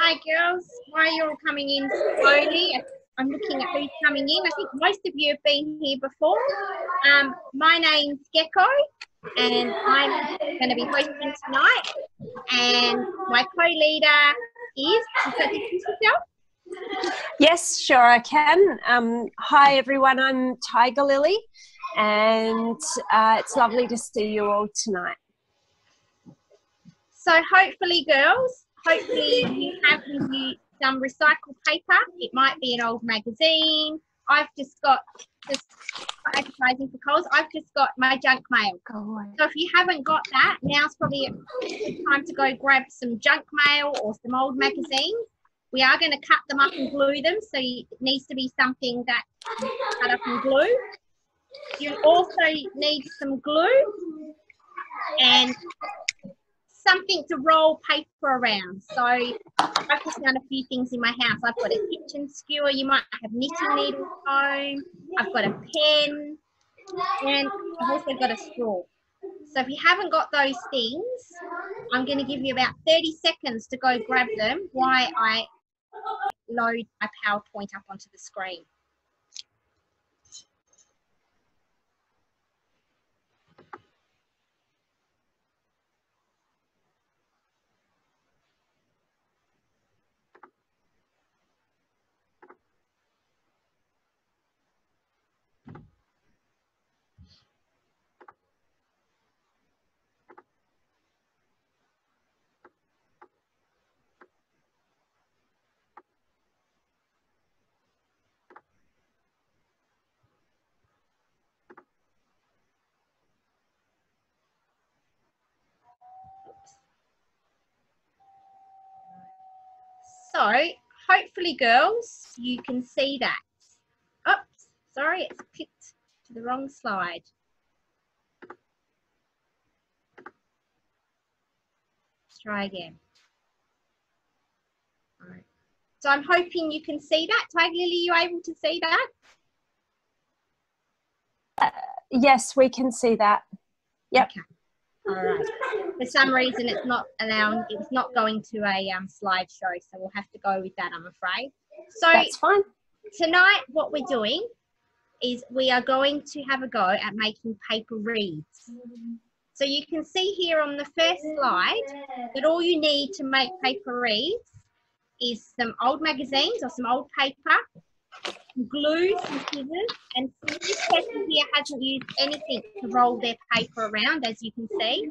Hi girls, why are you all coming in slowly? I'm looking at who's coming in. I think most of you have been here before. My name's Gecko and I'm going to be hosting tonight. And my co-leader is, introduce yourself? Yes, sure I can. Hi everyone, I'm Tigerlily and it's lovely to see you all tonight. So hopefully girls, you have with you some recycled paper. It might be an old magazine. I've just got, advertising for Coles, I've just got my junk mail. So if you haven't got that, now's probably a good time to go grab some junk mail or some old magazines. We are going to cut them up and glue them, so it needs to be something that you cut up and glue. You also need some glue and something to roll paper around. So I've just done a few things in my house. I've got a kitchen skewer, you might have knitting needle foam, I've got a pen, and I've also got a straw. So if you haven't got those things, I'm going to give you about 30 seconds to go grab them while I load my PowerPoint up onto the screen. So hopefully girls, you can see that. Oops, sorry, it's clicked to the wrong slide. Let's try again. All right. So I'm hoping you can see that. Tigerlily, are you able to see that? Yes, we can see that. Yep. Okay. All right. For some reason, it's not allowing. It's not going to a slideshow, so we'll have to go with that, I'm afraid. So that's fine. Tonight, what we're doing is we are going to have a go at making paper reeds. So you can see here on the first slide that all you need to make paper reeds is some old magazines or some old paper, glue, some scissors, and this person here hasn't used anything to roll their paper around, as you can see.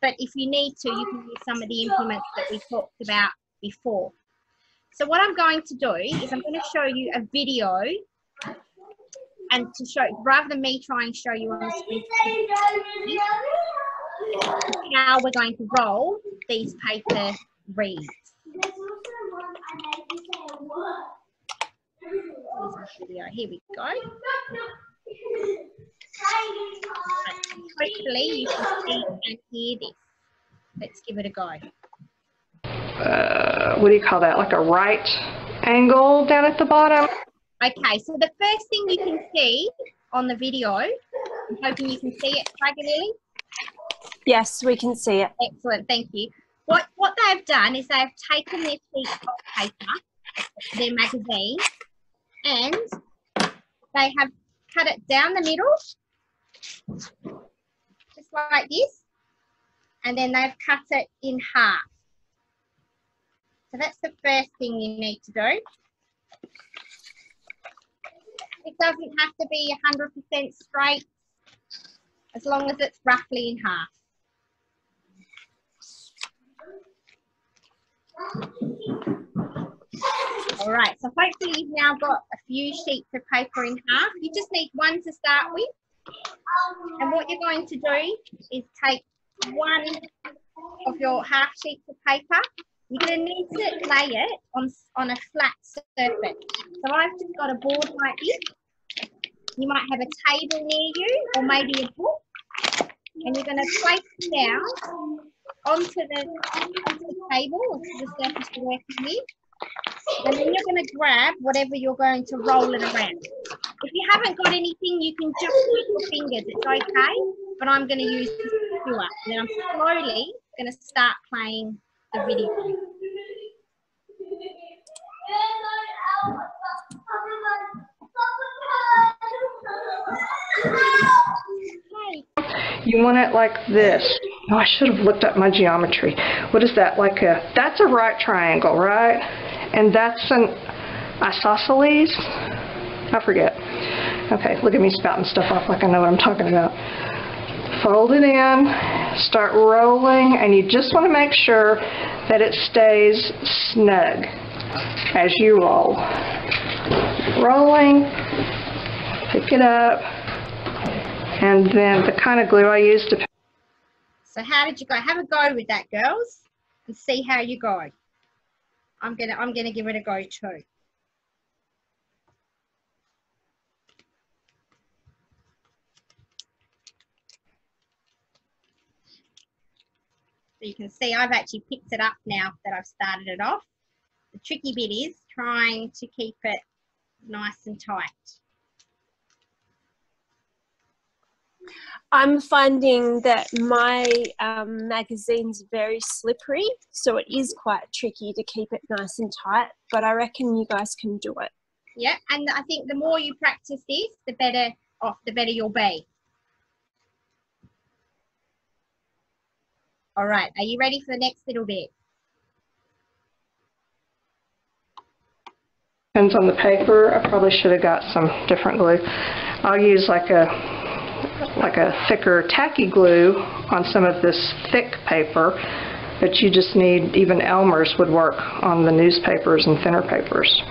But if you need to, you can use some of the implements that we talked about before. So what I'm going to do is I'm going to show you a video, and to show, rather than me try and show you on the screen, how we're going to roll these paper reeds. Here we go. Hopefully you can see and hear this. Let's give it a go. What do you call that? Like a right angle down at the bottom? Okay, so the first thing you can see on the video, I'm hoping you can see it, Tigerlily? Yes, we can see it. Excellent, thank you. What they've done is they've taken their sheet of paper, their magazine, and they have cut it down the middle, just like this, and then they've cut it in half. So that's the first thing you need to do. It doesn't have to be 100% straight, as long as it's roughly in half. All right, so hopefully you've now got a few sheets of paper in half. You just need one to start with. And what you're going to do is take one of your half sheets of paper. You're going to need to lay it on a flat surface. So I've just got a board like this. You might have a table near you or maybe a book. And you're going to place it down onto the table, or to the surface you're working with. And then you're going to grab whatever you're going to roll it around. If you haven't got anything, you can just use your fingers. It's okay, but I'm going to use the skewer. And then I'm slowly going to start playing the video. You want it like this. Oh, I should have looked up my geometry. What is that? That's a right triangle, right? And that's an isosceles? I forget. Okay, look at me spouting stuff off like I know what I'm talking about. Fold it in, start rolling, and you just want to make sure that it stays snug as you roll. Rolling, pick it up, and then the kind of glue I use to... So how did you go? Have a go with that, girls, and see how you go. I'm gonna give it a go too. So you can see I've actually picked it up now that I've started it off. The tricky bit is trying to keep it nice and tight. I'm finding that my magazine's very slippery, so it is quite tricky to keep it nice and tight, but I reckon you guys can do it. Yeah, and I think the more you practice this, the better you'll be. All right, are you ready for the next little bit? Depends on the paper. I probably should have got some different glue. I'll use like a thicker tacky glue on some of this thick paper, but you just need, even Elmer's would work on the newspapers and thinner papers.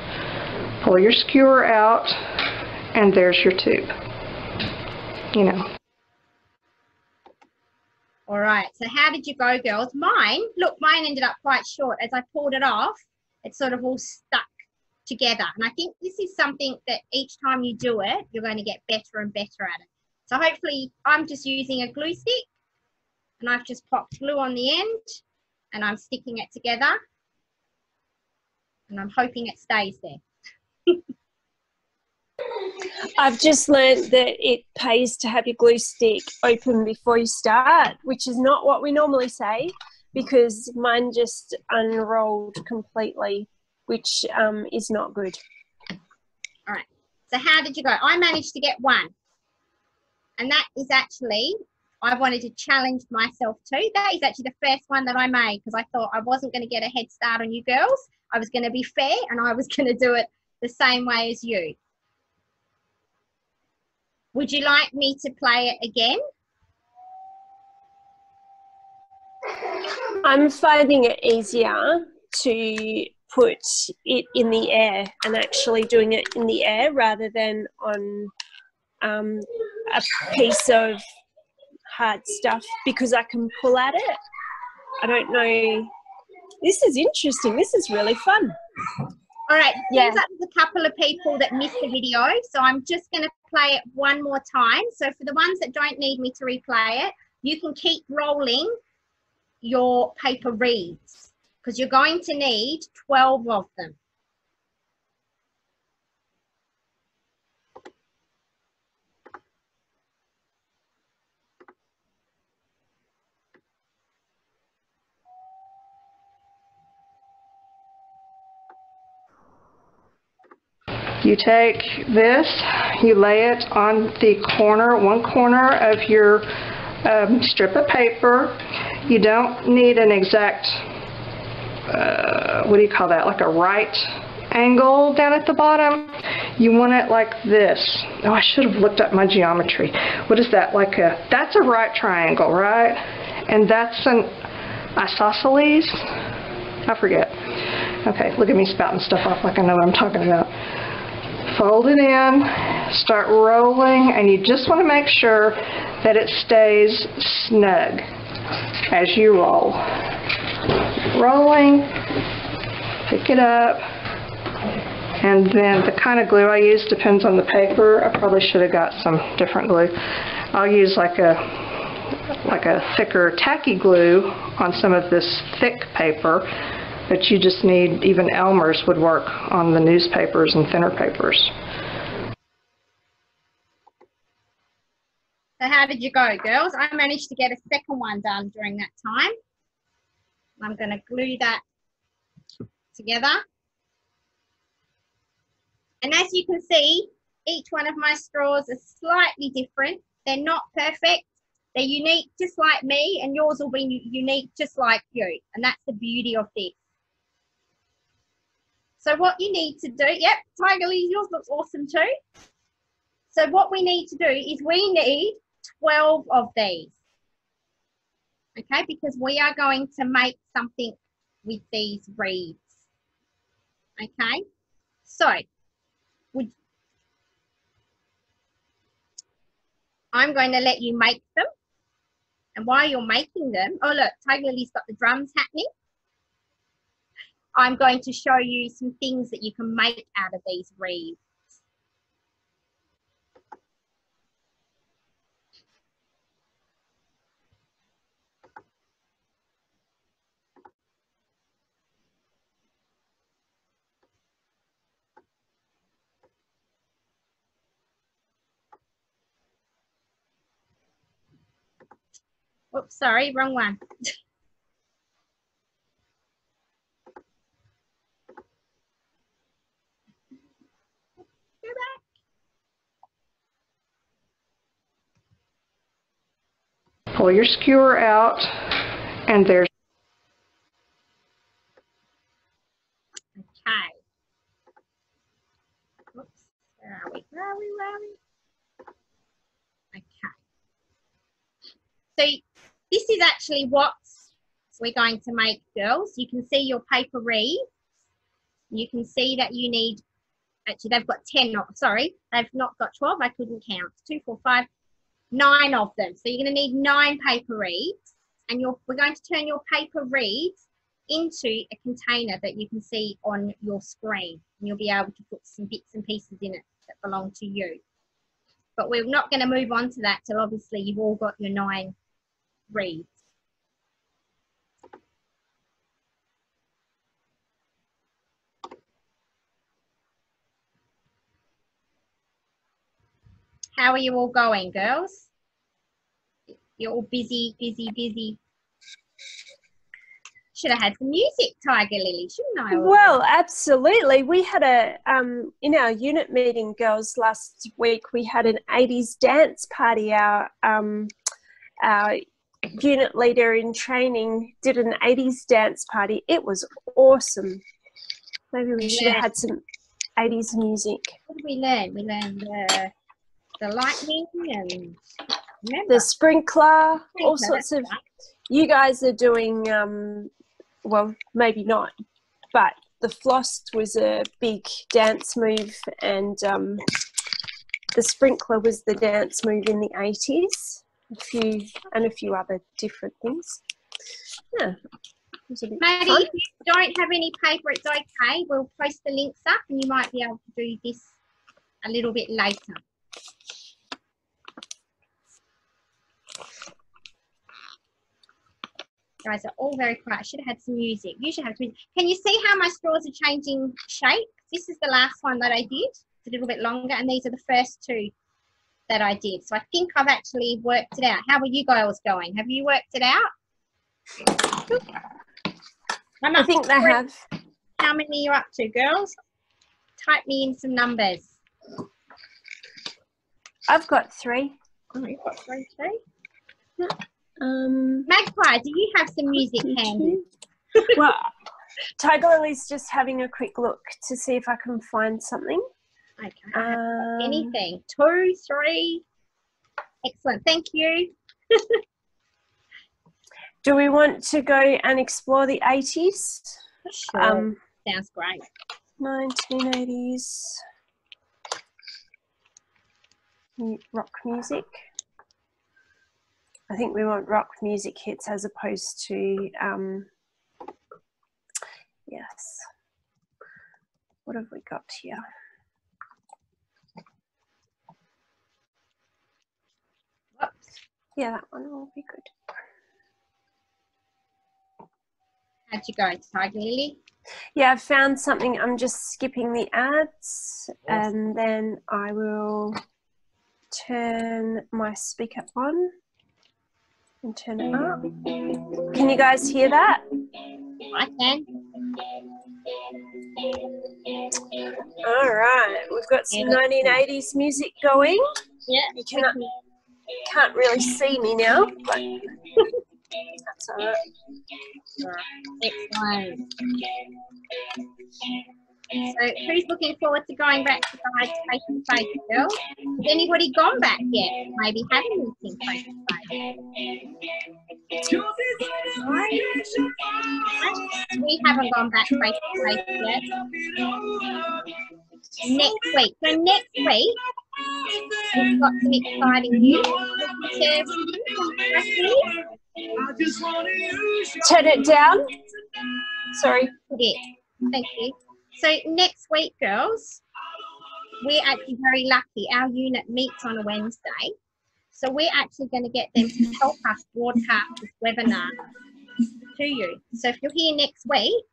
Pull your skewer out, and there's your tube. You know. All right, so how did you go, girls? Mine ended up quite short. As I pulled it off, it sort of all stuck together. And I think this is something that each time you do it, you're going to get better and better at it. So hopefully I'm just using a glue stick, and I've just popped glue on the end, and I'm sticking it together, and I'm hoping it stays there. I've just learned that it pays to have your glue stick open before you start, which is not what we normally say, because mine just unrolled completely, which is not good. All right, so how did you go? I managed to get one. And that is actually, I wanted to challenge myself too. That is actually the first one that I made, because I thought I wasn't going to get a head start on you girls. I was going to be fair, and I was going to do it the same way as you. Would you like me to play it again? I'm finding it easier to put it in the air and actually doing it in the air rather than on a piece of hard stuff, because I can pull at it. I don't know. This is interesting. This is really fun. All right. Yeah. Seems like there's a couple of people that missed the video, so I'm just going to play it one more time. So for the ones that don't need me to replay it, you can keep rolling your paper reeds, because you're going to need 12 of them. You take this, you lay it on the corner, one corner of your strip of paper. You don't need an exact, what do you call that, like a right angle down at the bottom. You want it like this. Oh, I should have looked up my geometry. What is that? That's a right triangle, right? And that's an isosceles? I forget. Okay, look at me spouting stuff off like I know what I'm talking about. Fold it in, start rolling, and you just want to make sure that it stays snug as you roll. Rolling, pick it up, and then the kind of glue I use depends on the paper. I probably should have got some different glue. I'll use like a thicker tacky glue on some of this thick paper, but you just need, even Elmer's would work on the newspapers and thinner papers. So how did you go, girls? I managed to get a second one done during that time. I'm going to glue that together. And as you can see, each one of my straws is slightly different. They're not perfect. They're unique just like me, and yours will be unique just like you. And that's the beauty of this. So what you need to do, yep, Tigerlily, yours looks awesome too. So what we need to do is we need 12 of these. Okay, because we are going to make something with these reeds. Okay, so I'm going to let you make them. And while you're making them, oh look, Tigerlily's got the drums happening. I'm going to show you some things that you can make out of these reeds. Oops, sorry, wrong one. Go back. Pull your skewer out, and there's. Okay. Oops, where are we? Where are we? Where are we? Okay. So this is actually what we're going to make, girls. You can see your paper reeds. You can see that you need, actually they've got 10, sorry, they've not got 12, I couldn't count. 2, 4, 5, 9 of them. So you're going to need 9 paper reeds, and we're going to turn your paper reeds into a container that you can see on your screen. And you'll be able to put some bits and pieces in it that belong to you. But we're not going to move on to that till obviously you've all got your 9 reeds. How are you all going, girls? You're all busy, busy, busy. Should have had some music, Tigerlily, shouldn't I? Well, absolutely. We had in our unit meeting, girls, last week, we had an 80s dance party. Our unit leader in training did an 80s dance party. It was awesome. Maybe we should have had some 80s music. What did we learn? We learned the lightning and the sprinkler, all sorts of. Right. You guys are doing, well, maybe not, but the floss was a big dance move, and the sprinkler was the dance move in the 80s. A few other different things. Yeah, it was a bit Maddie, fun. if you don't have any paper, it's okay. We'll post the links up, and you might be able to do this a little bit later. Guys are all very quiet. I should have had some music. You should have music. Can you see how my straws are changing shape? This is the last one that I did. It's a little bit longer, and these are the first 2 that I did. So I think I've actually worked it out. How are you girls going? Have you worked it out? I think they have. How many are you up to, girls? Type me in some numbers. I've got 3. Oh, you've got 3 too? Yeah. Magpie, do you have some music handy? Well, Tigerlily's just having a quick look to see if I can find something. Okay, anything. 2, 3. Excellent, thank you. Do we want to go and explore the 80s? Sure. Sounds great. 1980s rock music. I think we want rock music hits as opposed to, yes. What have we got here? Whoops. Yeah, that one will be good. How'd you go, Tigerlily? Yeah, I've found something. I'm just skipping the ads, and then I will turn my speaker on and turn it up. Can you guys hear that? I can. All right, we've got some 1980s music going. Yeah. You can't really see me now, but that's all right. Excellent. So who's looking forward to going back to guys face to face, girls? Has anybody gone back yet? Maybe having a meeting face to face. We haven't gone back face to face yet. Next week. So next week we've got some exciting news. Turn it down. Sorry. Yeah. Thank you. So next week, girls, we're actually very lucky. Our unit meets on a Wednesday. So we're actually going to get them to help us broadcast this webinar to you. So if you're here next week,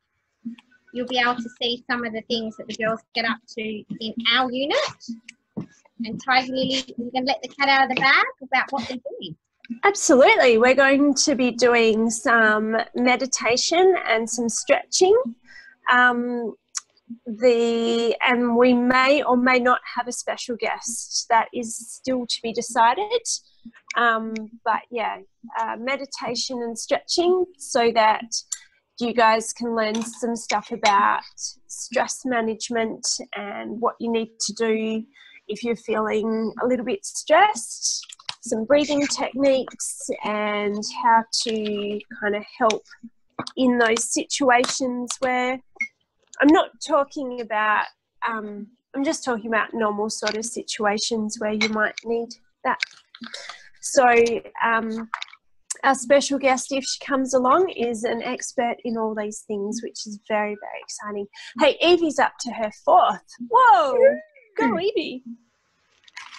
you'll be able to see some of the things that the girls get up to in our unit. And Tigerlily, you're going to let the cat out of the bag about what they're doing. Absolutely. We're going to be doing some meditation and some stretching. And we may or may not have a special guest. That is still to be decided. But yeah, meditation and stretching so that you guys can learn some stuff about stress management and what you need to do if you're feeling a little bit stressed, some breathing techniques and how to kind of help in those situations where I'm not talking about, I'm just talking about normal sort of situations where you might need that. So our special guest, if she comes along, is an expert in all these things, which is very, very exciting. Hey, Evie's up to her 4th. Whoa, go Evie.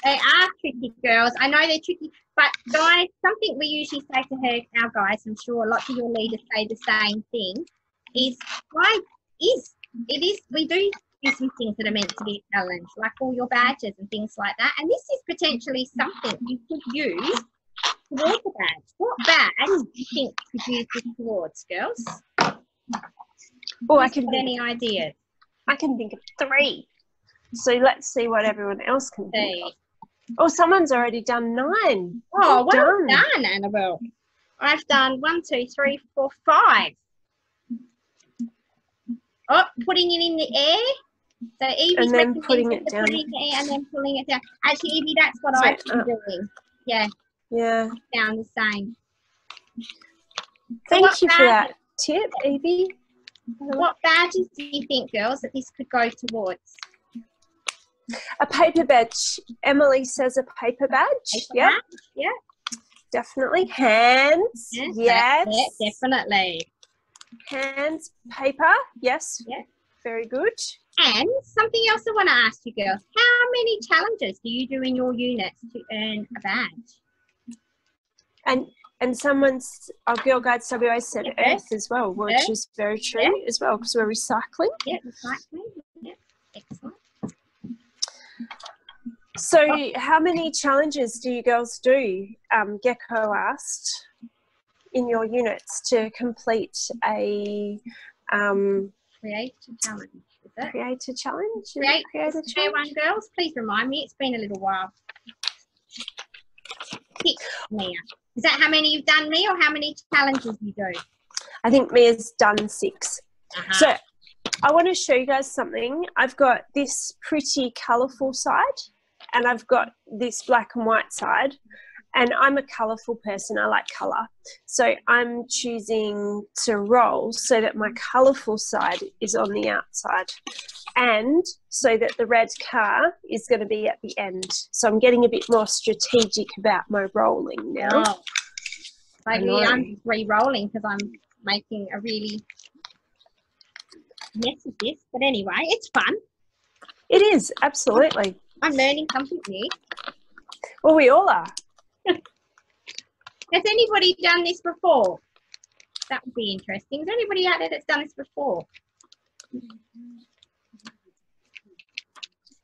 They are tricky, girls. I know they're tricky, but guys, something we usually say to our guys, I'm sure lots of your leaders say the same thing, is we do some things that are meant to be a challenge, like all your badges and things like that. And this is potentially something you could use towards a badge. What badge do you think could use this towards, girls? Oh, I can any ideas? I can think of 3. So let's see what everyone else can think of. See. Oh, someone's already done 9. Oh, well done, Annabelle. I've done 1, 2, 3, 4, 5. Oh, putting it in the air. So Evie's and then putting it down. Putting it in the air and then pulling it down. Actually, Evie, that's what I've been doing. Yeah. Yeah. Down the same. Thank you for that tip, Evie. What badges do you think, girls, that this could go towards? A paper badge. Emily says a paper badge. Yeah. Yeah. Definitely. Hands. Yes. Yeah, definitely. Hands, paper. Yes. Yeah. Very good. And something else I want to ask you, girls. How many challenges do you do in your units to earn a badge? And someone's, our Girl Guides WA said earth as well, which is very true as well, because we're recycling. Yeah, recycling. Yeah, excellent. So how many challenges do you girls do, Gecko asked, in your units to complete a create a challenge? Is it? Create a challenge? Create a challenge. Girls, please remind me. It's been a little while. 6, Mia. Is that how many you've done, Mia, or how many challenges you do? I think Mia's done 6. So I want to show you guys something. I've got this pretty colourful side and I've got this black and white side, and I'm a colourful person. I like colour. So I'm choosing to roll so that my colourful side is on the outside and so that the red car is going to be at the end. So I'm getting a bit more strategic about my rolling now. Oh. Maybe I'm re-rolling because I'm making a really mess of this. But anyway, it's fun. It is, absolutely. I'm learning something new. Well, we all are. Has anybody done this before? That would be interesting. Is there anybody out there that's done this before?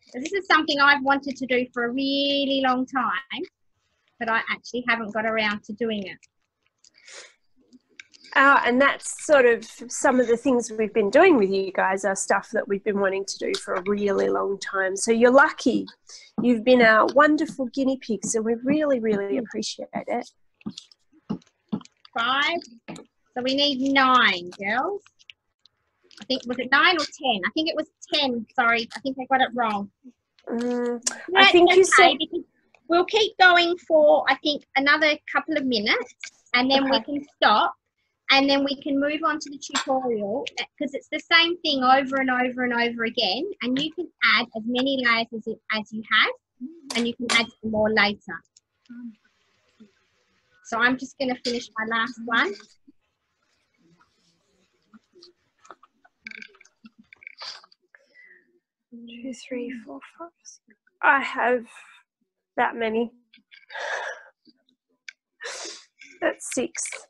So this is something I've wanted to do for a really long time, but I actually haven't got around to doing it. And that's sort of some of the things we've been doing with you guys are stuff that we've been wanting to do for a really long time. So you're lucky. You've been our wonderful guinea pigs, and we really, really appreciate it. 5. So we need 9, girls. I think, was it 9 or 10? I think it was 10. Sorry, I think I got it wrong. I think you said... Because we'll keep going for, I think, another couple of minutes, and then we can stop, and then we can move on to the tutorial, because it's the same thing over and over and over again, and you can add as many layers as you have, and you can add some more later. So I'm just going to finish my last one. Two, 3, 4, 5, 6. I have that many. That's 6.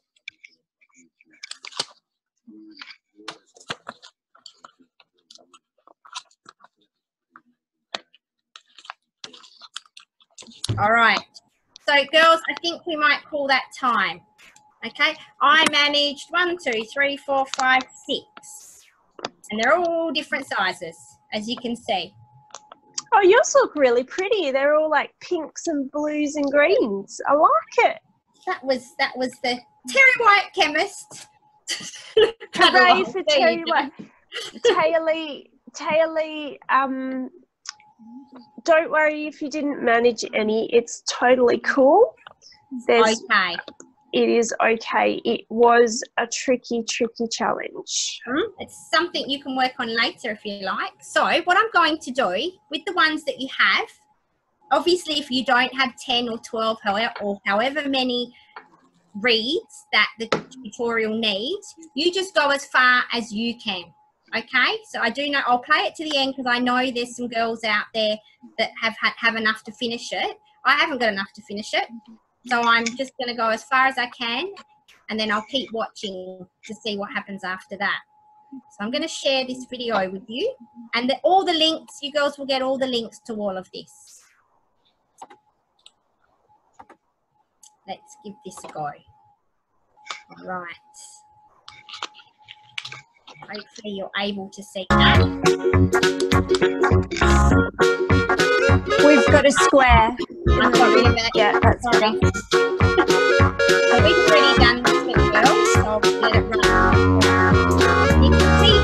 All right. So, girls, I think we might call that time. Okay. I managed 1, 2, 3, 4, 5, 6. And they're all different sizes, as you can see. Oh, yours look really pretty. They're all like pinks and blues and greens. I like it. That was the Terry White chemist. Hooray for Terry White. Taylor, don't worry if you didn't manage any. It's totally cool. Okay. It is okay. It was a tricky challenge. It's something you can work on later if you like. So what I'm going to do with the ones that you have, obviously if you don't have 10 or 12 or however many reads that the tutorial needs, you just go as far as you can. Okay, so I do know I'll play it to the end because I know there's some girls out there that have enough to finish it. I haven't got enough to finish it. So I'm just going to go as far as I can, and then I'll keep watching to see what happens after that. So I'm going to share this video with you, and all the links, you girls will get all the links to all of this. Let's give this a go. All right. Hopefully you're able to see that. We've got a square. I've got rid of it. Yeah, that's sorry. So we've already done this bit well, so I'll let it run. You can see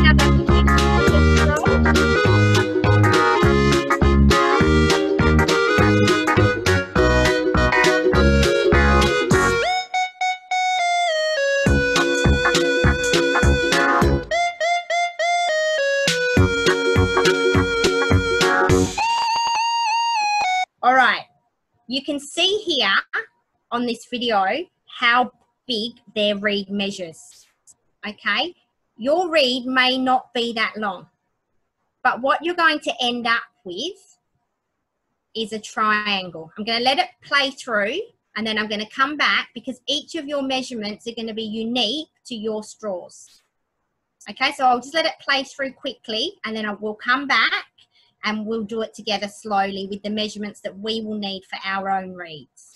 how that's all right, you can see here on this video how big their reed measures, okay? Your reed may not be that long, but what you're going to end up with is a triangle. I'm going to let it play through, and then I'm going to come back because each of your measurements are going to be unique to your straws. Okay, so I'll just let it play through quickly, and then I will come back and we'll do it together slowly with the measurements that we will need for our own reeds.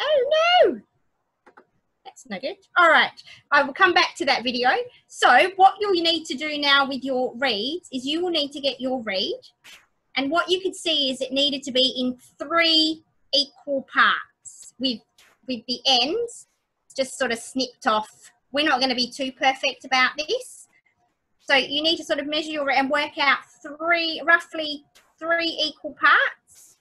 Oh no, that's no good. All right, I will come back to that video. So what you'll need to do now with your reeds is you will need to get your reed, and what you could see is it needed to be in 3 equal parts with the ends just sort of snipped off. We're not going to be too perfect about this, so you need to sort of measure your and work out roughly three equal parts.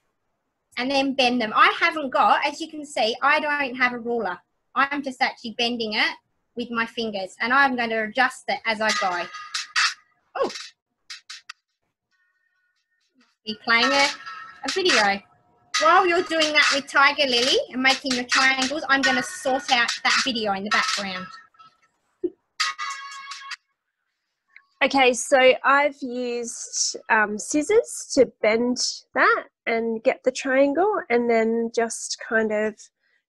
and then bend them. I haven't got, as you can see, I don't have a ruler. I'm just actually bending it with my fingers, and I'm going to adjust it as I go. Oh, be playing a video. While you're doing that with Tigerlily and making your triangles, I'm going to sort out that video in the background. Okay, so I've used scissors to bend that and get the triangle, and then just kind of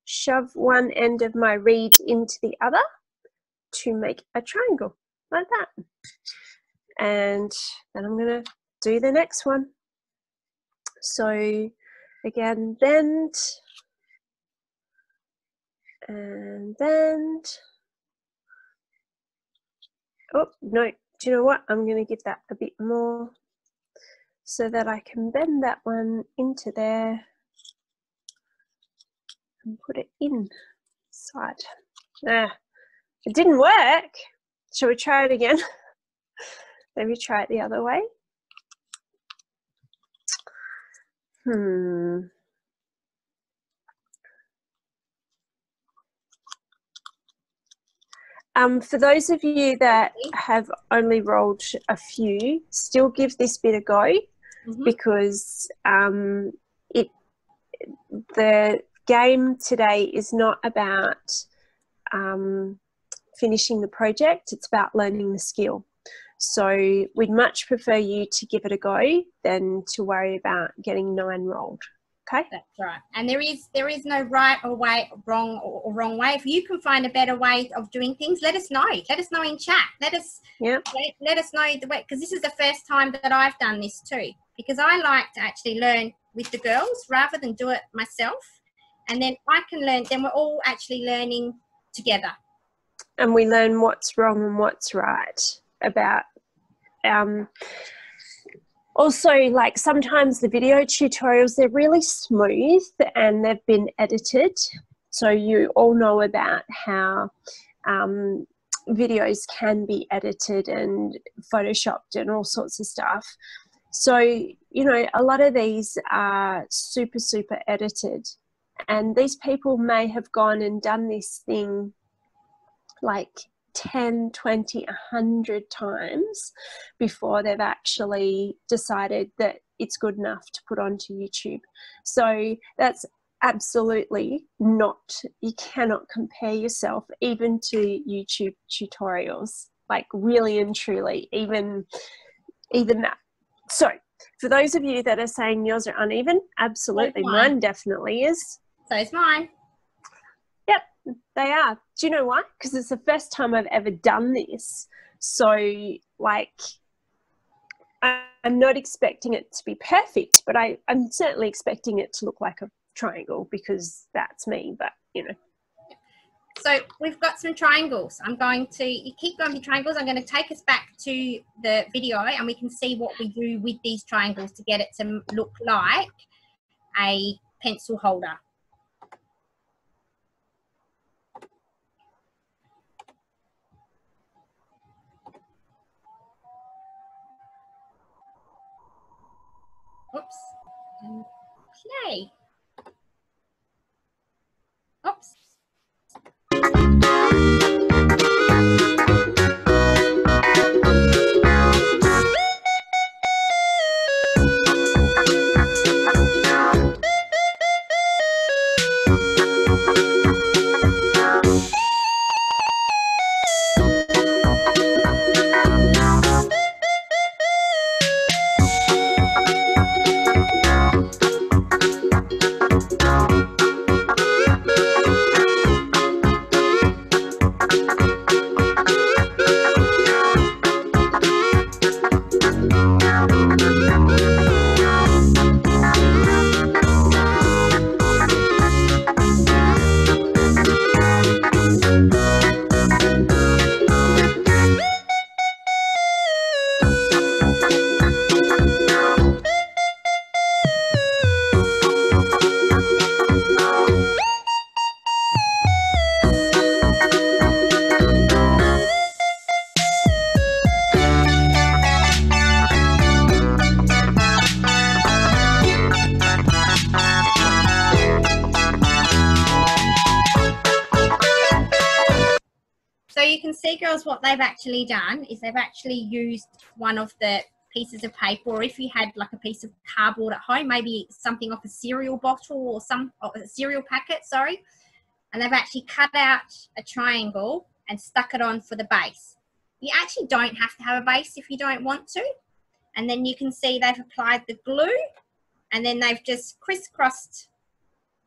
shove one end of my reed into the other to make a triangle like that. And then I'm going to do the next one. So again, bend and bend. Oh, no, do you know what? I'm going to give that a bit more so that I can bend that one into there and put it inside. Ah, it didn't work. Shall we try it again? Maybe try it the other way. For those of you that have only rolled a few, still give this bit a go, because the game today is not about finishing the project, it's about learning the skill. So we'd much prefer you to give it a go than to worry about getting 9 rolled. Okay? That's right. And there is no right or wrong way. If you can find a better way of doing things, let us know. Let us know in chat. Let us know the way, because this is the first time that I've done this too. Because I like to actually learn with the girls rather than do it myself. And then I can learn, then we're all actually learning together. And we learn what's wrong and what's right about also, like, sometimes the video tutorials, they're really smooth and they've been edited. So you all know about how videos can be edited and photoshopped and all sorts of stuff. So, you know, a lot of these are super, super edited. And these people may have gone and done this thing like 10, 20, 100 times before they've actually decided that it's good enough to put onto YouTube. So that's absolutely not, you cannot compare yourself even to YouTube tutorials, like really and truly, even that. So for those of you that are saying yours are uneven, absolutely, mine definitely is. So is mine. Yep, they are. Do you know why? Because it's the first time I've ever done this. So, like, I'm not expecting it to be perfect, but I'm certainly expecting it to look like a triangle because that's me, but, you know. So we've got some triangles. You keep going with triangles. I'm going to take us back to the video and we can see what we do with these triangles to get it to look like a pencil holder. Oops. Okay. Oops. can see, girls, what they've actually done is they've actually used one of the pieces of paper, or if you had like a piece of cardboard at home, maybe something off a cereal bottle or a cereal packet, sorry, and they've actually cut out a triangle and stuck it on for the base. You actually don't have to have a base if you don't want to. And then you can see they've applied the glue, and then they've just crisscrossed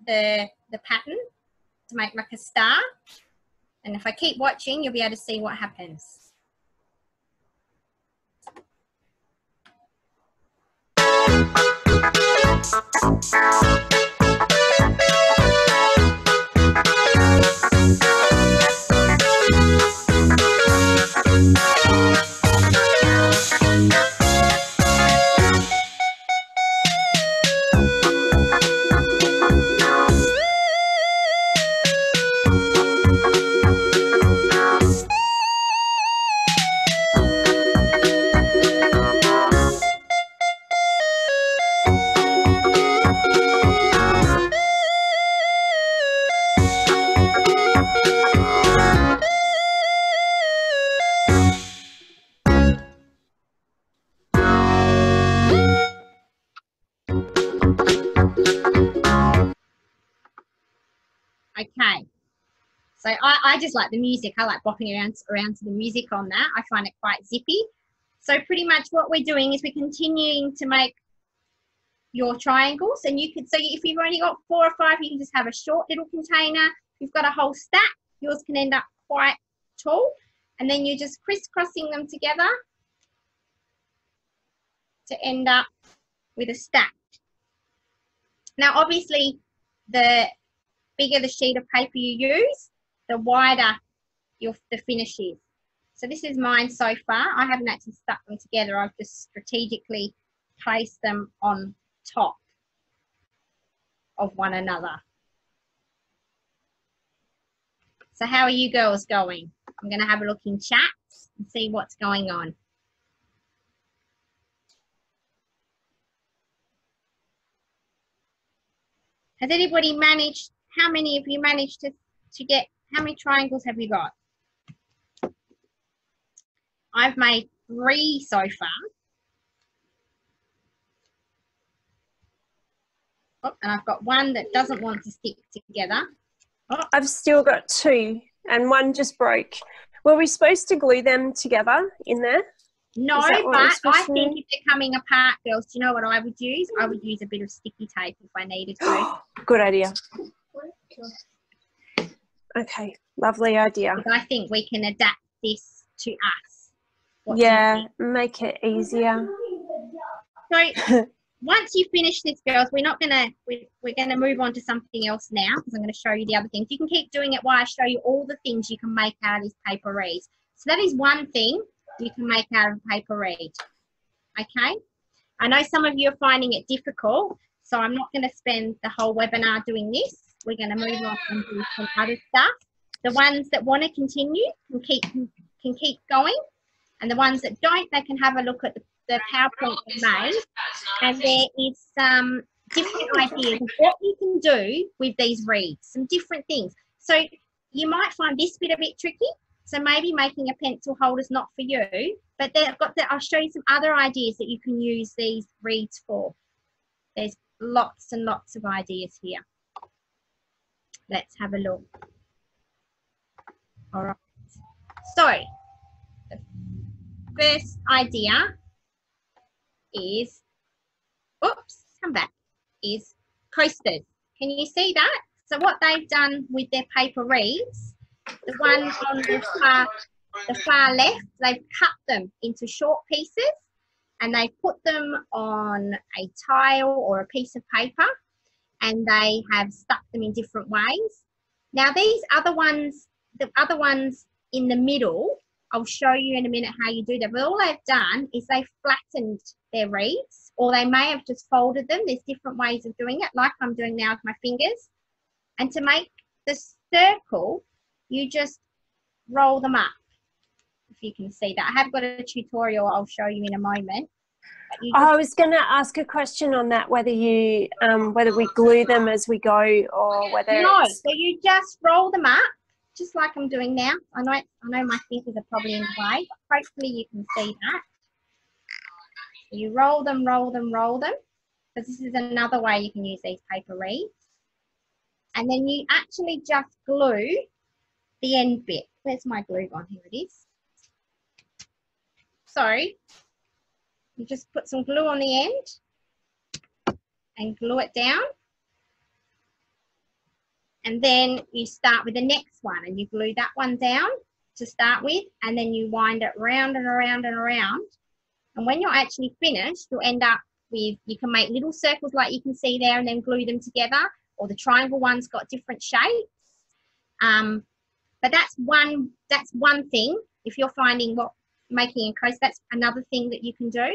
the pattern to make like a star. And if I keep watching, you'll be able to see what happens. Okay, so I just like the music. I like bopping around to the music on that. I find it quite zippy. So pretty much what we're doing is we're continuing to make your triangles, and you could, so if you've only got 4 or 5, you can just have a short little container. If you've got a whole stack, yours can end up quite tall, and then you're just crisscrossing them together to end up with a stack. Now obviously the bigger the sheet of paper you use, the wider the finish is. So this is mine so far. I haven't actually stuck them together. I've just strategically placed them on top of one another. So how are you girls going? I'm going to have a look in chat and see what's going on. Has anybody managed, how many of you managed to get, how many triangles have you got? I've made 3 so far. Oh, and I've got one that doesn't want to stick together. Oh. I've still got 2 and one just broke. Were we supposed to glue them together in there? No, but I think if they're coming apart, girls, do you know what I would use? I would use a bit of sticky tape if I needed to. Good idea. Okay, lovely idea. Because I think we can adapt this to us. Yeah, make it easier. So once you finish this, girls, we're gonna move on to something else now, because I'm going to show you the other things. You can keep doing it while I show you all the things you can make out of this paper reed. So that is one thing you can make out of paper reed. Okay, I know some of you are finding it difficult, so I'm not going to spend the whole webinar doing this. We're going to move on and do some other stuff. The ones that want to continue can keep going, and the ones that don't, they can have a look at the PowerPoint we made, and there is some different ideas of what you can do with these reeds, some different things. So you might find this bit a bit tricky, so maybe making a pencil holder is not for you, but then I'll show you some other ideas that you can use these reeds for. There's lots and lots of ideas here. Let's have a look. All right. So the first idea is, oops, come back, is coasters. Can you see that? So what they've done with their paper reeds, the one on the far left, they've cut them into short pieces and they put them on a tile or a piece of paper, and they have stuck them in different ways. Now these other ones, the other ones in the middle, I'll show you in a minute how you do that, but all they've done is they've flattened their reeds, or they may have just folded them. There's different ways of doing it, like I'm doing now with my fingers. And to make the circle, you just roll them up, if you can see that. I have got a tutorial I'll show you in a moment. I was going to ask a question on that, whether you whether we glue them as we go, or whether no, so you just roll them up just like I'm doing now. I know my fingers are probably in the way, but hopefully you can see that. So you roll them, because this is another way you can use these paper reeds. And then you actually just glue the end bit. Where's my glue gun? Here it is. So you just put some glue on the end and glue it down. And then you start with the next one and you glue that one down to start with, and then you wind it round and around and around. And when you're actually finished, you'll end up with, you can make little circles like you can see there and then glue them together, or the triangle one's got different shapes. But that's one thing. If you're finding what making a coast, that's another thing that you can do.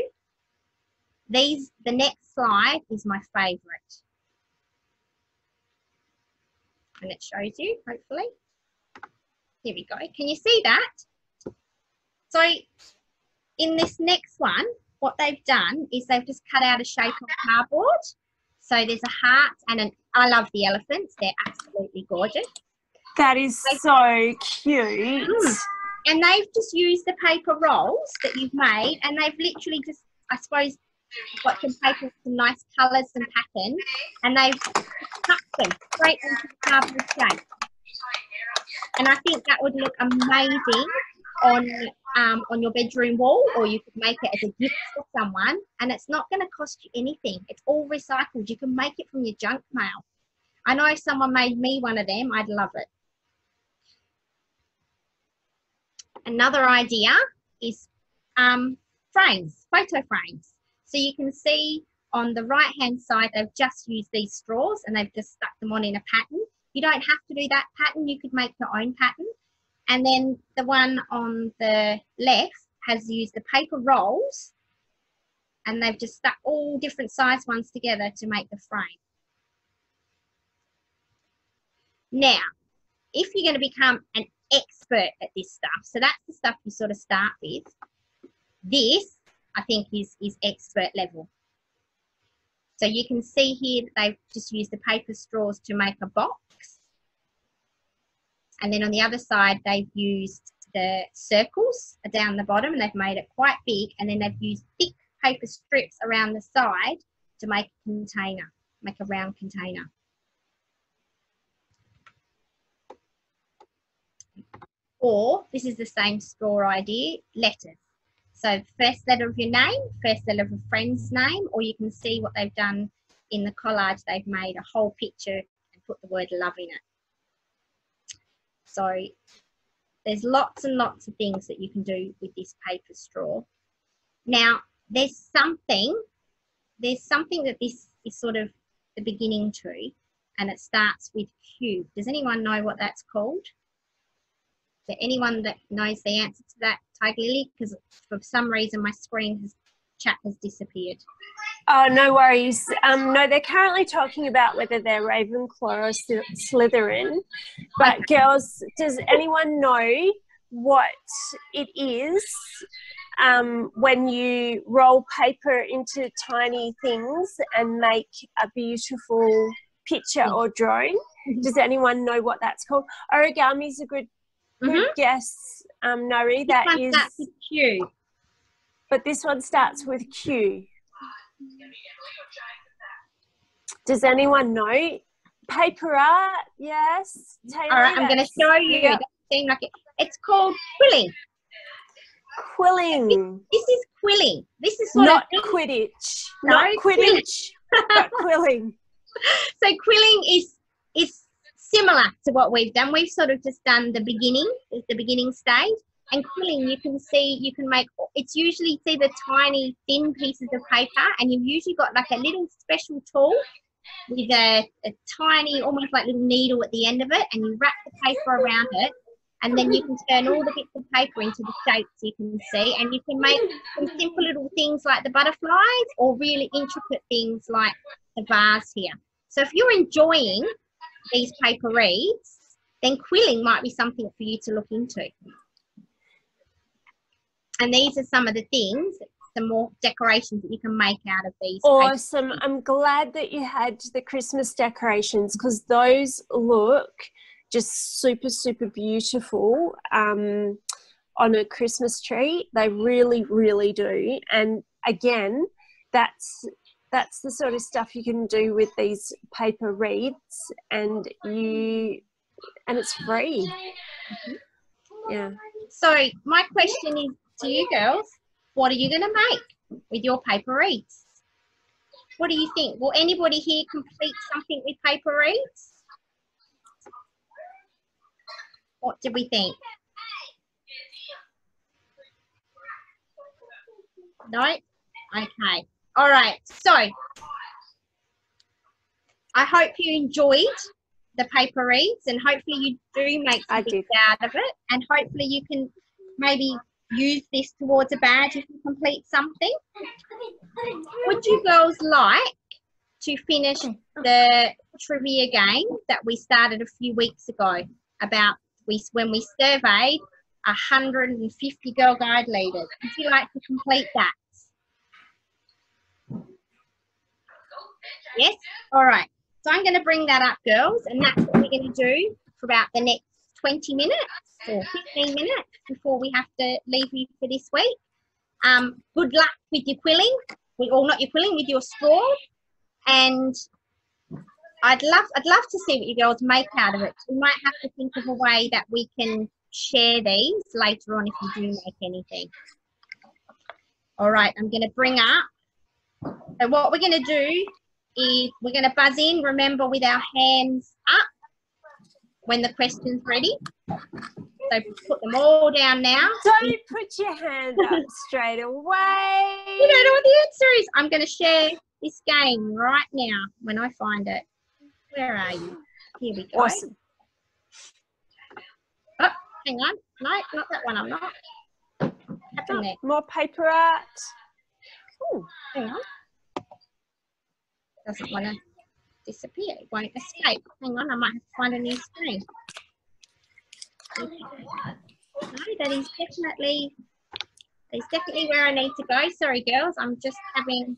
The next slide is my favourite. And it shows you, hopefully. Here we go. Can you see that? So in this next one, what they've done is they've just cut out a shape of cardboard. So there's a heart and I love the elephants. They're absolutely gorgeous. That is so cute. And they've just used the paper rolls that you've made, and they've literally just, I suppose, got some paper with some nice colours and patterns, and they've cut them straight into the cardboard shape. And I think that would look amazing on your bedroom wall, or you could make it as a gift for someone, and it's not going to cost you anything. It's all recycled. You can make it from your junk mail. I know if someone made me one of them, I'd love it. Another idea is frames, photo frames. So you can see on the right hand side, they've just used these straws and they've just stuck them on in a pattern. You don't have to do that pattern. You could make your own pattern. And then the one on the left has used the paper rolls, and they've just stuck all different size ones together to make the frame. Now, if you're going to become an expert at this stuff, so that's the stuff you sort of start with, this I think is expert level. So you can see here that they've just used the paper straws to make a box, and then on the other side they've used the circles down the bottom and they've made it quite big, and then they've used thick paper strips around the side to make a container, make a round container. Or this is the same straw idea, letters. So first letter of your name, first letter of a friend's name, or you can see what they've done in the collage. They've made a whole picture and put the word love in it. So there's lots and lots of things that you can do with this paper straw. Now, there's something that this is sort of the beginning to, and it starts with Q. Does anyone know what that's called? Is there anyone that knows the answer to that, Tigerlily? Because for some reason my chat has disappeared. Oh, no worries. No, they're currently talking about whether they're Ravenclaw or Slytherin. But girls, does anyone know what it is when you roll paper into tiny things and make a beautiful picture or drawing? Does anyone know what that's called? Origami is a good guess, Nori. That is. Starts with Q. But this one starts with Q. Does anyone know? Paper art, yes. Taylor, all right, I'm going to show you. Yep. It doesn't seem like it. It's called quilling. Quilling. This is quilling. This is sort Not of Quidditch. No, Not Quidditch, but quilling. So quilling is similar to what we've done. We've sort of just done the beginning stage. And quilling, you can see, you can make, it's usually, see the tiny thin pieces of paper, and you've usually got like a little special tool with a tiny, almost like little needle at the end of it, and you wrap the paper around it, and then you can turn all the bits of paper into the shapes you can see, and you can make some simple little things like the butterflies, or really intricate things like the vase here. So if you're enjoying these paper reeds, then quilling might be something for you to look into. And these are some of the things, some more decorations that you can make out of these. Awesome. I'm glad that you had the Christmas decorations, because those look just super, super beautiful on a Christmas tree. They really, really do. And again, that's the sort of stuff you can do with these paper wreaths, and it's free. Yeah. So my question is to you girls, what are you going to make with your paper wreaths? What do you think? Will anybody here complete something with paper wreaths? What do we think? No? Okay. All right. So I hope you enjoyed the paper wreaths, and hopefully you do make something out of it, and hopefully you can maybe use this towards a badge if you complete something. Would you girls like to finish the trivia game that we started a few weeks ago about when we surveyed 150 Girl Guide leaders? Would you like to complete that? Yes? All right. So I'm going to bring that up, girls, and that's what we're going to do for about the next 20 minutes or 15 minutes before we have to leave you for this week. Good luck with your quilling, not your quilling, with your straws, and I'd love to see what you girls make out of it. We might have to think of a way that we can share these later on if you do make anything. All right, I'm going to bring up. So what we're going to do is we're going to buzz in, remember, with our hands up when the question's ready. So put them all down now. Don't put your hand up straight away. You don't know what the answer is. I'm going to share this game right now when I find it. Where are you? Here we go. Awesome. Oh, hang on. No, not that one. I'm not. What happened there? More paper art. Oh, hang on. Doesn't want to disappear. It won't escape. Hang on, I might have to find a new screen. No, that is definitely where I need to go. Sorry, girls. I'm just having.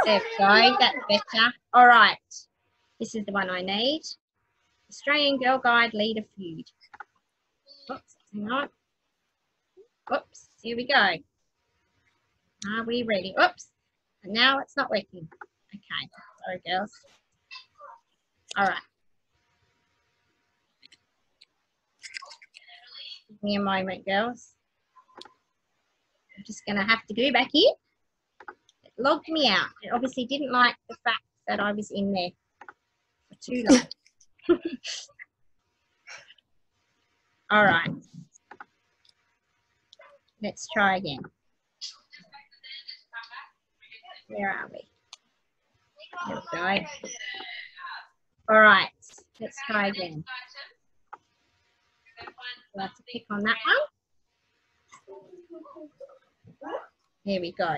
There we go. That's better. All right. This is the one I need. Australian Girl Guide Leader Feud. Oops. Hang on. Oops. Here we go. Are we ready? Oops. And now it's not working. Okay. Sorry, girls. All right. Give me a moment, girls. I'm just going to have to go back in. It logged me out. It obviously didn't like the fact that I was in there for too long. All right. Let's try again. Where are we? There we go. All right, let's try again. We'll have to pick on that one. There we go.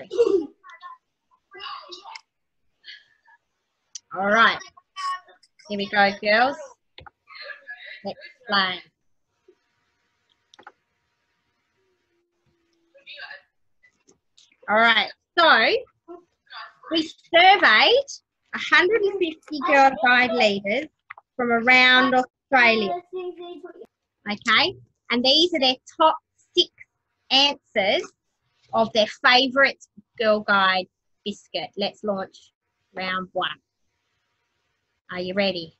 All right. Here we go, girls. Let's play. All right, so we surveyed 150 Girl Guide leaders from around Australia. Okay, and these are their top 6 answers of their favourite Girl Guide biscuit. Let's launch round 1. Are you ready?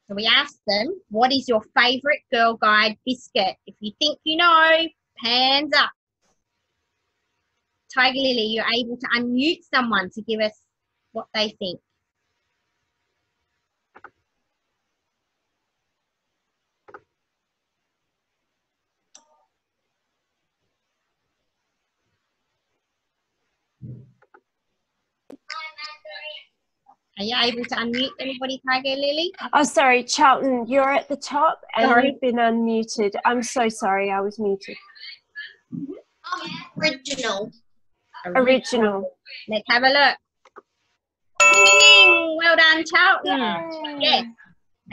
So we asked them, what is your favourite Girl Guide biscuit? If you think you know, hands up. Tigerlily, you're able to unmute someone to give us what they think. Are you able to unmute anybody, Tigerlily? Oh, sorry, Charlton, you're at the top and Sorry. you've been unmuted. I'm so sorry, I was muted. Original. Let's have a look. Ding! Well done, Charlton. Yay. Yes.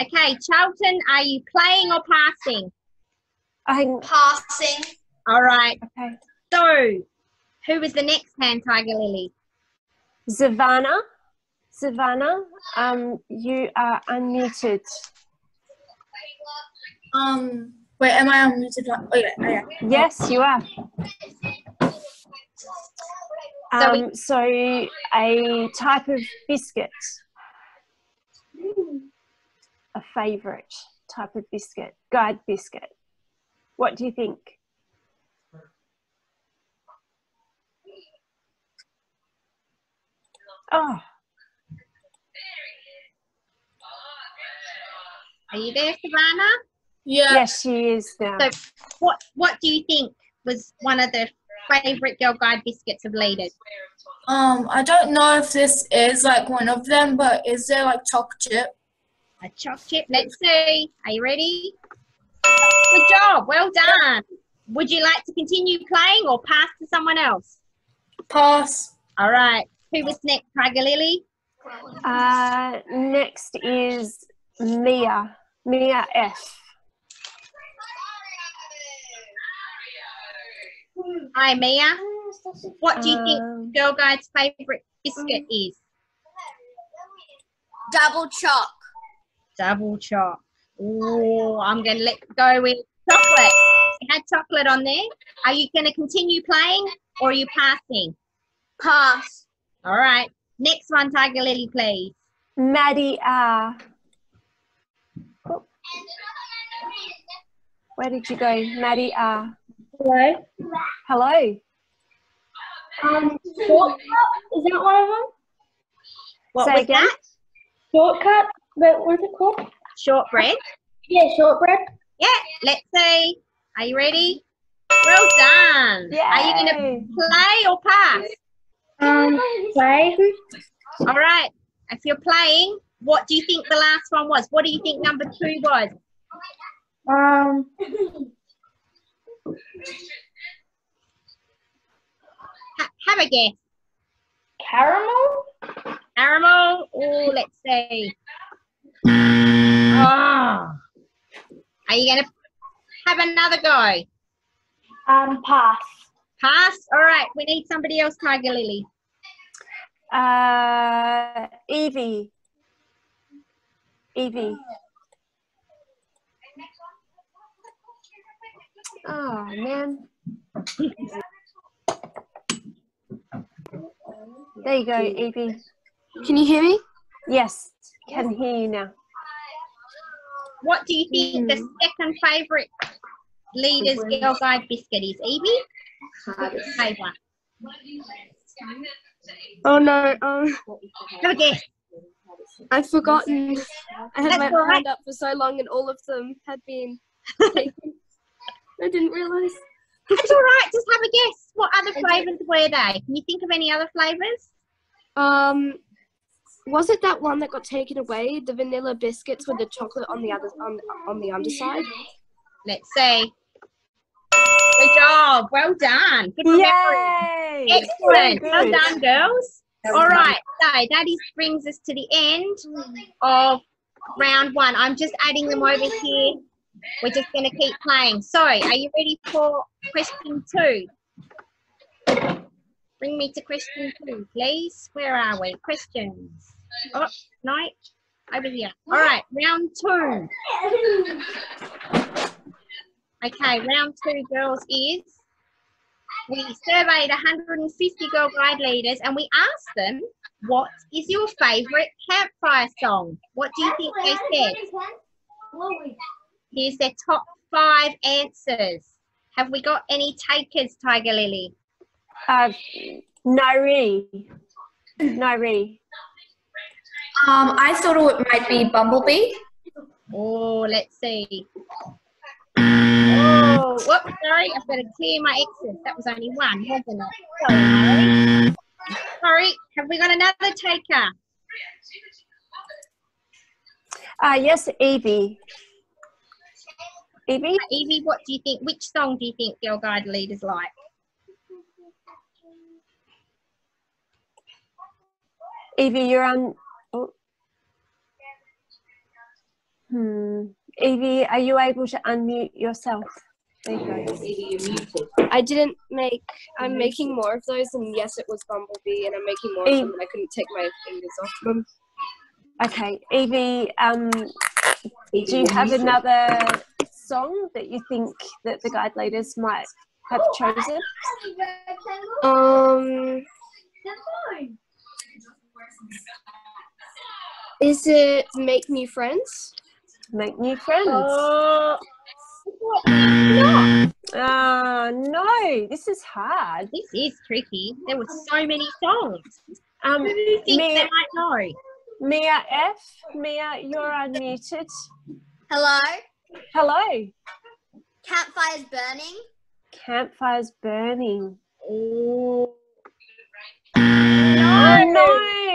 Okay, Charlton, are you playing or passing? Passing. All right. Okay. So, who was the next hand, Tigerlily? Savannah, you are unmuted. Wait, am I unmuted? Oh yeah. Yes, you are. So a type of biscuit, a favourite type of biscuit, guide biscuit. What do you think? Oh, Are you there, Savannah? Yeah. yes, she is now. So what do you think was one of the favourite Girl Guide biscuits of Leaders? I don't know if this is like one of them, but is there like choc chip? A choc chip. Let's see. Are you ready? Good job. Well done. Would you like to continue playing or pass to someone else? Pass. All right. Who was next, Tigerlily? Next is Mia F. Hi, Mia. What do you think Girl Guide's favourite biscuit is? Double choc. Double choc. Oh, I'm going to go with chocolate. It had chocolate on there. Are you going to continue playing or are you passing? Pass. All right. Next one, Tigerlily, please. Maddie R. Oh. Where did you go, Maddie R? Hello. Hello. Shortcut, is that one of them? What Say was again? that? Shortcut, but what's it called? Shortbread. Yeah, shortbread. Yeah, let's see. Are you ready? Well done. Yay. Are you going to play or pass? Play. All right. If you're playing, what do you think the last one was? What do you think number 2 was? Have a guess. Caramel. Caramel. Oh, let's see. Oh. Are you going to have another go? Pass. Pass. All right. We need somebody else, Tigerlily. Evie. Oh, man. There you go, Evie. Can you hear me? Yes, can hear you now. What do you think the second favourite Leaders Girl Guide biscuit is? Evie? Favourite. Oh no. Have a guess. I've forgotten. I had That's my all right. hand up for so long, and all of them had been taken. I didn't realise. It's all right. Just have a guess. What other flavours were they? Can you think of any other flavours? Was it that one that got taken away? The vanilla biscuits with the chocolate on the other on the underside. Let's see. Good job. Well done. Good memory. Yay! Excellent. So Well good. done, girls. All right. So that brings us to the end of round 1. I'm just adding them over here. We're just going to keep playing. So are you ready for question 2? Bring me to question 2, please. Where are we? Questions. Oh, no. Over here. All right. Round 2. Okay. Round 2, girls, is we surveyed 150 Girl Guide leaders and we asked them, what is your favourite campfire song? What do you think they said? Here's their top 5 answers. Have we got any takers, Tigerlily? No, really. I thought it might be Bumblebee. Oh, let's see. Oh, whoops, sorry. I've got to clear my exits. That was only one, wasn't it? Sorry, Molly. Sorry, have we got another taker? Yes, Evie. Evie? Evie, what do you think? Which song do you think Girl Guide leaders like? Evie, you're on. Oh. Evie, are you able to unmute yourself? There you go. I didn't make. I'm making more of those, and yes, it was Bumblebee, and I'm making more of them, and I couldn't take my fingers off them. Okay, Evie, do you have another song that you think that the guide leaders might have chosen? Is it Make New Friends? Make New Friends. No, No, this is hard. this is tricky. There were so many songs. Who do you think they might know? Mia F. Mia, you're unmuted. Hello? Hello. Campfires burning? Campfires burning. Oh, No.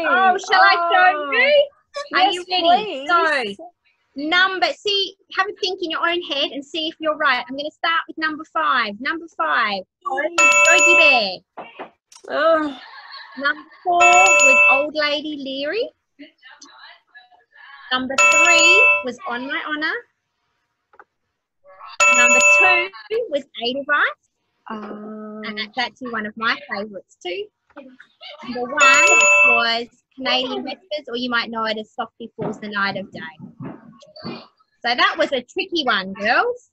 Oh, shall I show you? Are Yes, you ready? please. So, have a think in your own head and see if you're right. I'm going to start with number 5. Number 5, Yogi Bear. Oh, Number 4 was Old Lady Leary. Number 3 was On My Honor. Number 2 was Edelweiss, and that's actually one of my favourites too. Number 1 was Canadian Vespers, or you might know it as Softly Falls the Night of Day. So that was a tricky one, girls.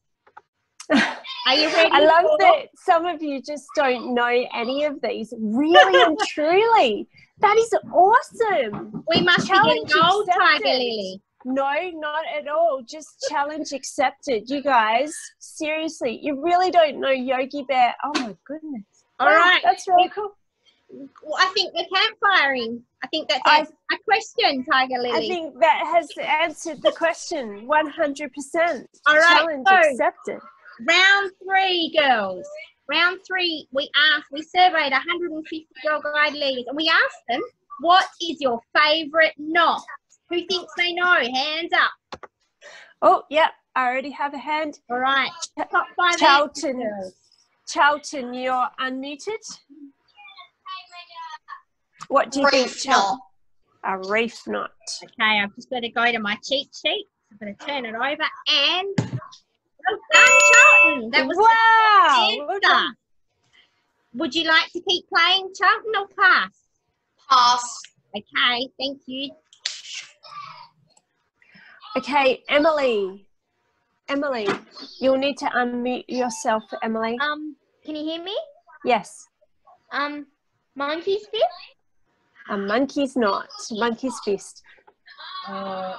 Are you ready? I love that some of you just don't know any of these. Really and truly. That is awesome. We must be getting old, Tiger Lily. No, not at all. Just challenge accepted. You guys, seriously, you really don't know Yogi Bear. Oh my goodness. All right. That's really cool. Well, I think we're campfiring. I think that's a question, Tiger Lily. I think that has answered the question 100%. All right, Challenge accepted. Round 3, girls. Round 3, we surveyed 150 Girl Guide leaders, and we asked them, what is your favourite knot? Who thinks they know? Hands up. Oh, yeah, I already have a hand. All right. Top 5 Charlton. answers. Charlton, you're unmuted. What do you think, Charlton? A reef knot. Okay, I've just got to go to my cheat sheet. I'm going to turn it over, and well done, Charlton. That was the Well answer. done. Would you like to keep playing, Charlton, or pass? Pass. Okay, thank you. Okay, Emily. Emily, you'll need to unmute yourself, Emily. Can you hear me? Yes. Monkey's fist? A monkey's knot. Monkey's fist. Unfortunately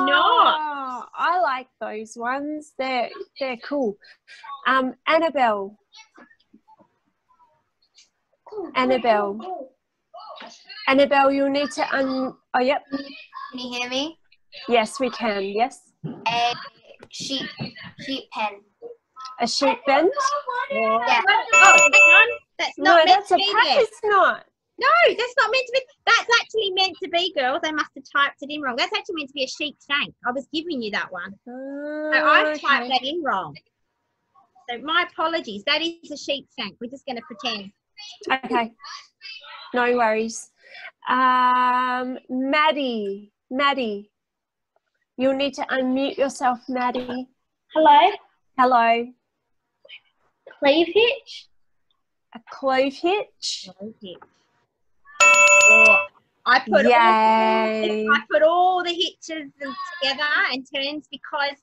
not. I like those ones. They're cool. Annabelle. Annabelle, you'll need to oh, yep. Can you hear me? Yes, we can. Yes. A sheep pen. A sheep bend? Yeah. Oh, hang on. That's not meant that's to a be there. practice knot. No, that's not meant to be. That's actually meant to be, girls. They must have typed it in wrong. That's actually meant to be a sheep shank. I was giving you that one. So I've typed that in wrong. So my apologies. That is a sheep shank. We're just going to pretend. Okay. No worries. Maddie. Maddie. You'll need to unmute yourself, Maddie. Hello? Hello. Cleave hitch? A clove hitch. I Yay. put all the hitches together and turns because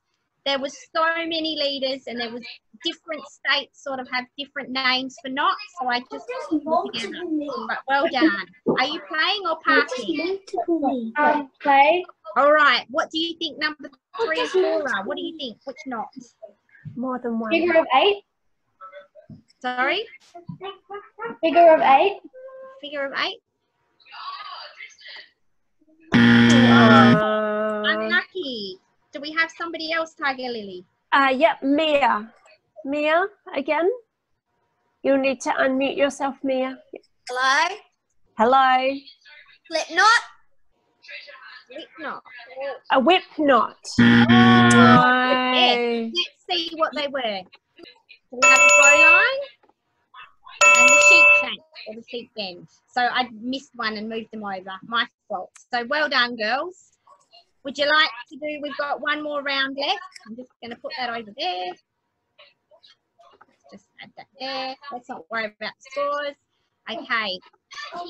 there was so many leaders and there was different states sort of have different names for knots, so I just put them together. But well done. Are you playing or passing? Play. All right. What do you think number 3 and 4 are? What do you think? Which knots? More than one. Figure of 8. Sorry? Figure of 8. Figure of 8? Uh, Unlucky. Do we have somebody else, Tiger Lily? Yep, Mia. Mia, again. You'll need to unmute yourself, Mia. Hello? Hello. Slip knot? Whip knot. A whip knot. Yes. Let's see what they were. So we have a bowline and the sheep shank or the sheep bend. So I missed one and moved them over. My fault. So well done, girls. Would you like to do, we've got one more round left. I'm just going to put that over there. Let's just add that there. Let's not worry about the scores. Okay,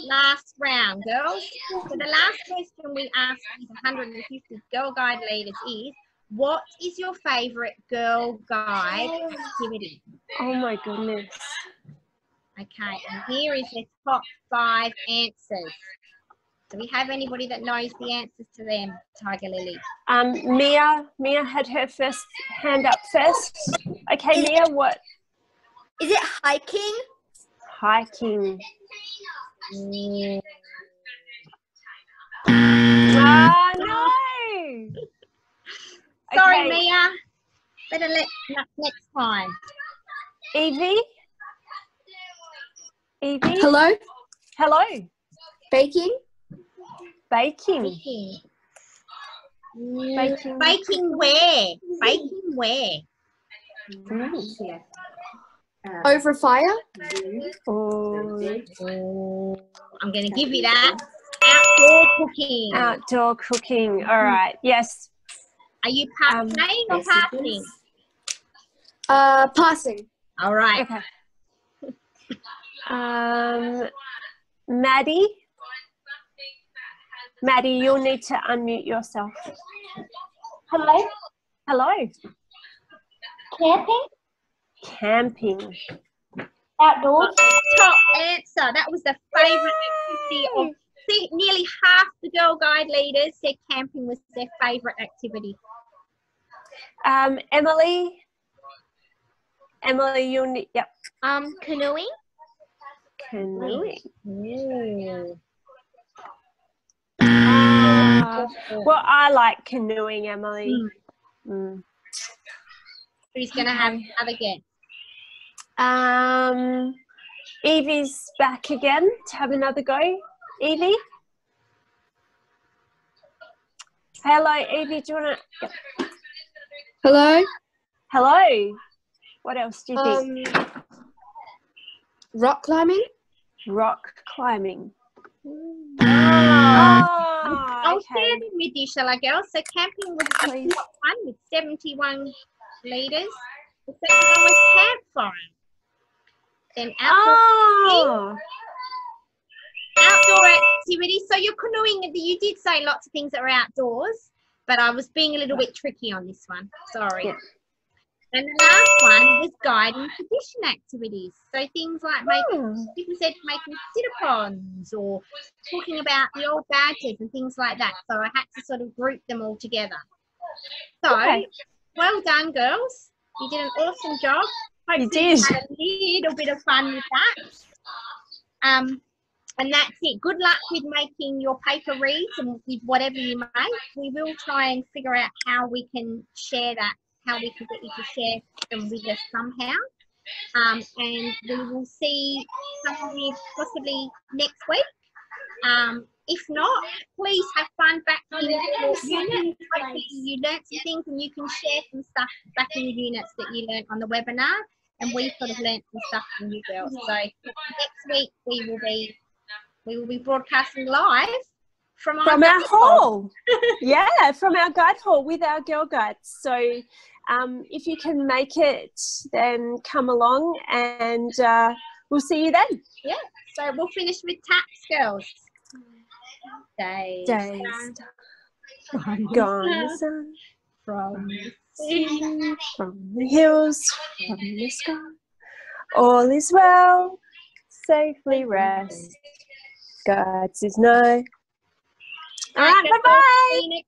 last round, girls. So the last question we asked these 150 Girl Guide leaders is, what is your favourite Girl Guide activity? Oh my goodness. Okay, and here is their top 5 answers. Do we have anybody that knows the answers to them, Tigerlily? Mia had her first hand up first. Okay, Mia, what? Is it hiking? Hiking. No! Sorry, Okay. Mia. Better next time. Evie? Evie? Hello? Hello. Baking? Baking. Baking. Baking where? Baking where? Over a fire? Oh. I'm going to give you that. Outdoor cooking. Outdoor cooking. All right. Yes. Are you playing or passing? Passing. All right. Okay. Maddie? Maddie, you'll need to unmute yourself. Hello? Hello. Camping? Camping. Outdoors? Top answer. That was the favourite activity of, see, nearly half the Girl Guide leaders said camping was their favourite activity. Emily, you'll need, yep. Canoeing? Canoeing. Ooh. Well, I like canoeing, Emily. Who's going to have another guess? Evie's back again to have another go. Evie? Hello, Evie, do you want to? Hello? Hello. What else do you think? Rock climbing? Rock climbing. I'll share Okay. them with you, shall I, girls? So camping was the Please. top one with 71 leaders. The second one was campfire. Then outdoor activities. So you're canoeing, you did say lots of things that were outdoors, but I was being a little bit tricky on this one. Sorry. Yeah. And the last one was guide and tradition activities. So things like people said making sit-a-pons or talking about the old badges and things like that. So I had to sort of group them all together. So well done, girls. You did an awesome job. Hopefully you had a little bit of fun with that. And that's it. Good luck with making your paper reads and with whatever you make. We will try and figure out how we can share that, how we can get you to share them with us somehow. And we will see some of you possibly next week. If not, please have fun back in your unit. Hopefully you learnt some things and you can share some stuff back in your units that you learnt on the webinar. And we sort of learnt some stuff from you girls. So next week we will be broadcasting live from our hall. Yeah, from our guide hall with our girl guides. So if you can make it, then come along and we'll see you then. Yeah, so we'll finish with taps, girls. Days gone the sun from from the hills, from the sky. All is well, safely rest. God says no. All right, bye-bye.